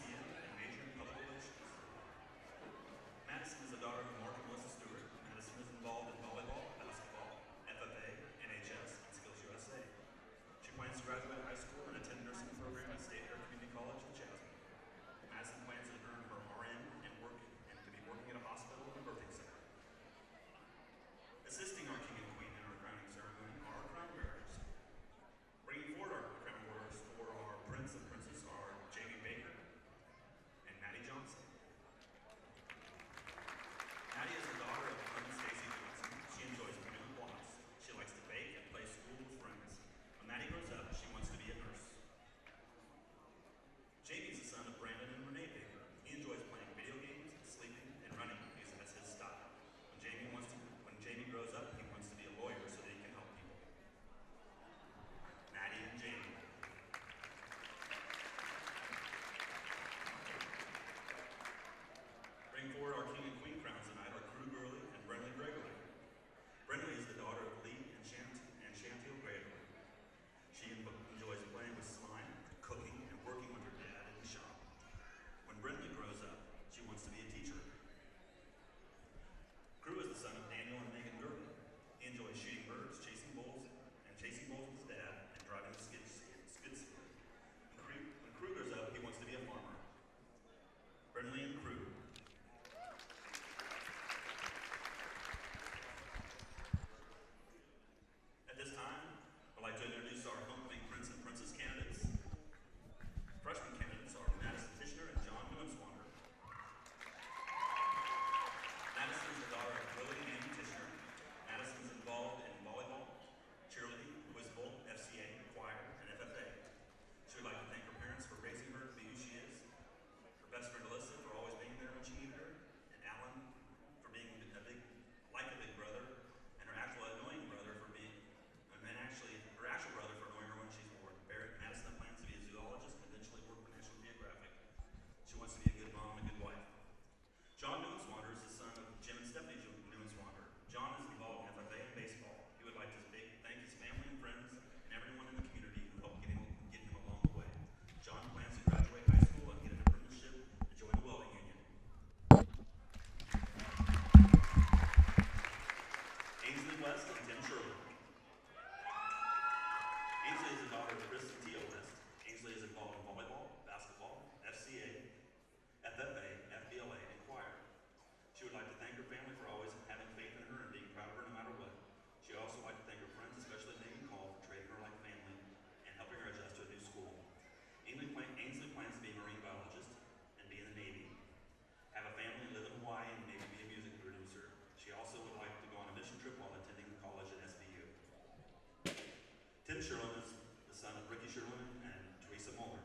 Sherlin is the son of Ricky Sherlin and Teresa Muller.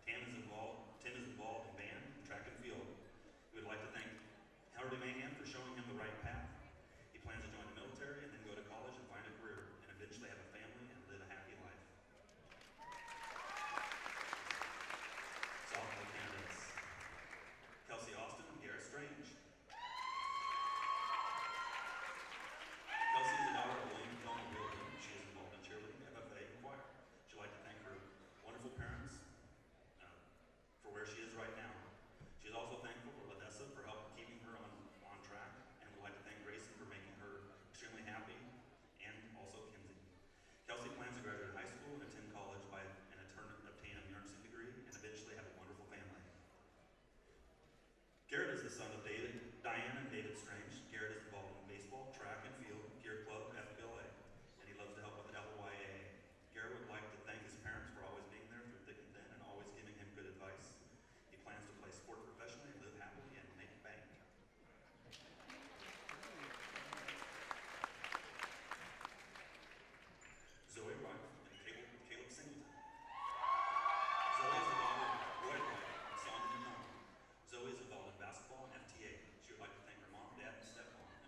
Tim is involved in band and track and field. We would like to thank Howard Mayhem for showing him the right path. He plans to join the military and then go to college and find a career and eventually have a family and live a happy life. Sophomore candidates: Kelsey Austin and Garrett Strange. Kelsey is a daughter of William Tillman Wilson. She is involved in cheerleading, FFA, and choir. She'd like to thank her wonderful parents for where she is right now. She's also thankful for Ladessa for helping keeping her on track, and would like to thank Grayson for making her extremely happy, and also Kinsey. Kelsey plans to graduate high school and attend college and obtain a nursing degree, and eventually have a wonderful family. Garrett is the son of Diane and David Strange. Garrett is involved in baseball, track and field, gear club, FBLA, and he loves to help with LYA. Garrett would like to thank his parents for always being there through thick and thin and always giving him good advice. He plans to play sport professionally, live happily, and make bank. Zoe Wright and Caleb Singleton. Zoe is the daughter of Roy Wright and Sondra Newcomb. Zoe is involved in basketball and FTA. She would like to thank her mom, dad, and stepmom, and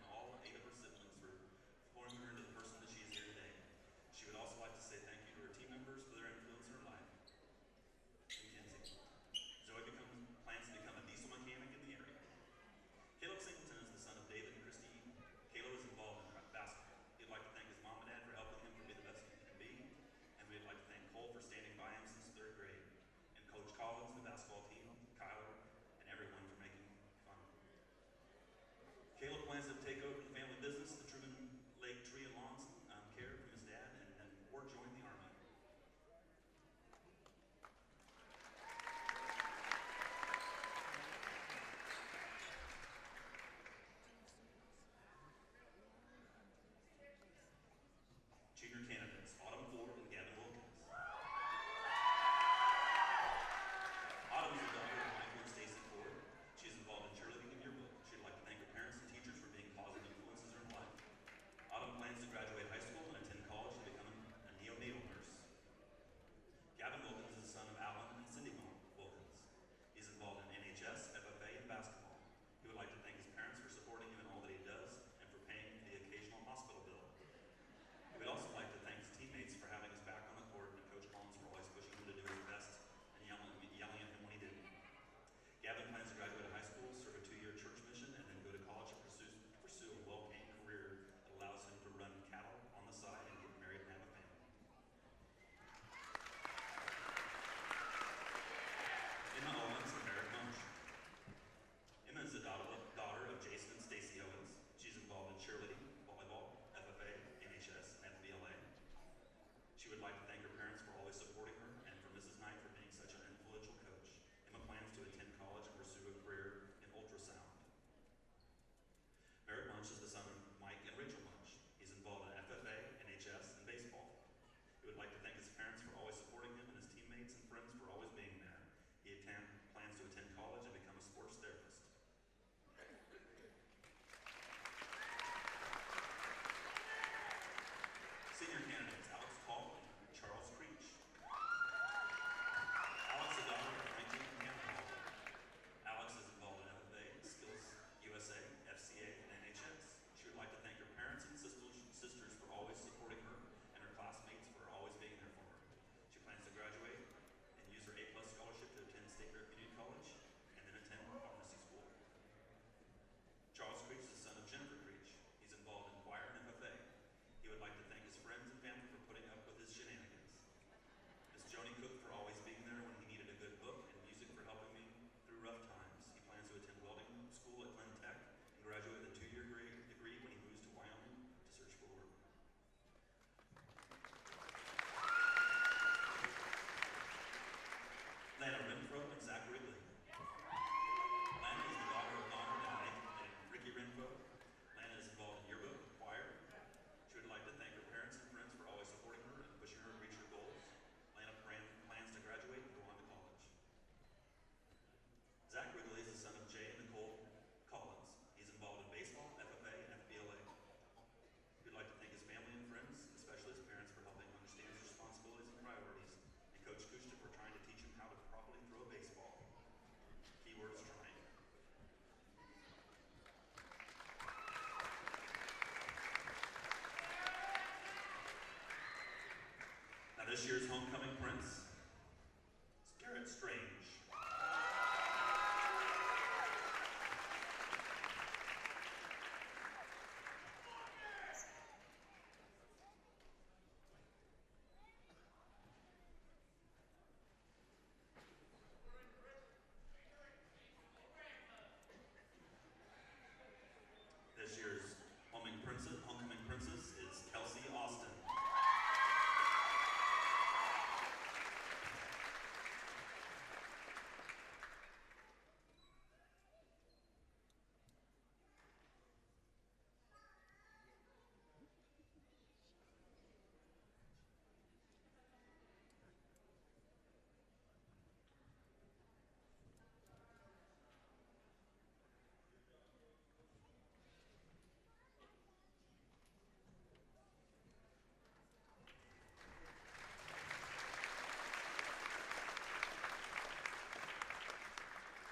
This year's homecoming prince is Garrett Strange. This year's homecoming princess is Kelsey Austin.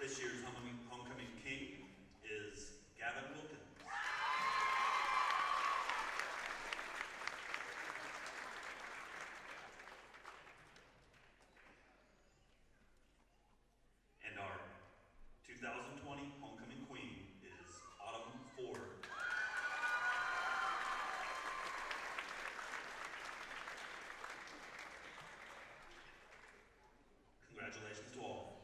This year's homecoming king is Gavin Wilkins. And our 2020 homecoming queen is Autumn Ford. Congratulations to all.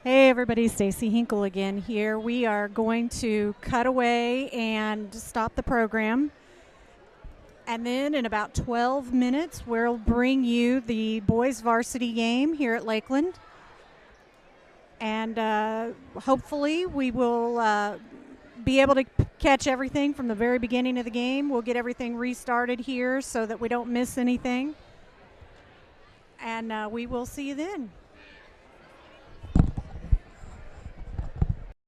Hey everybody, Stacy Hinkle again here. We are going to cut away and stop the program. And then in about 12 minutes, we'll bring you the boys varsity game here at Lakeland. And hopefully we will be able to catch everything from the very beginning of the game. We'll get everything restarted here so that we don't miss anything. And we will see you then.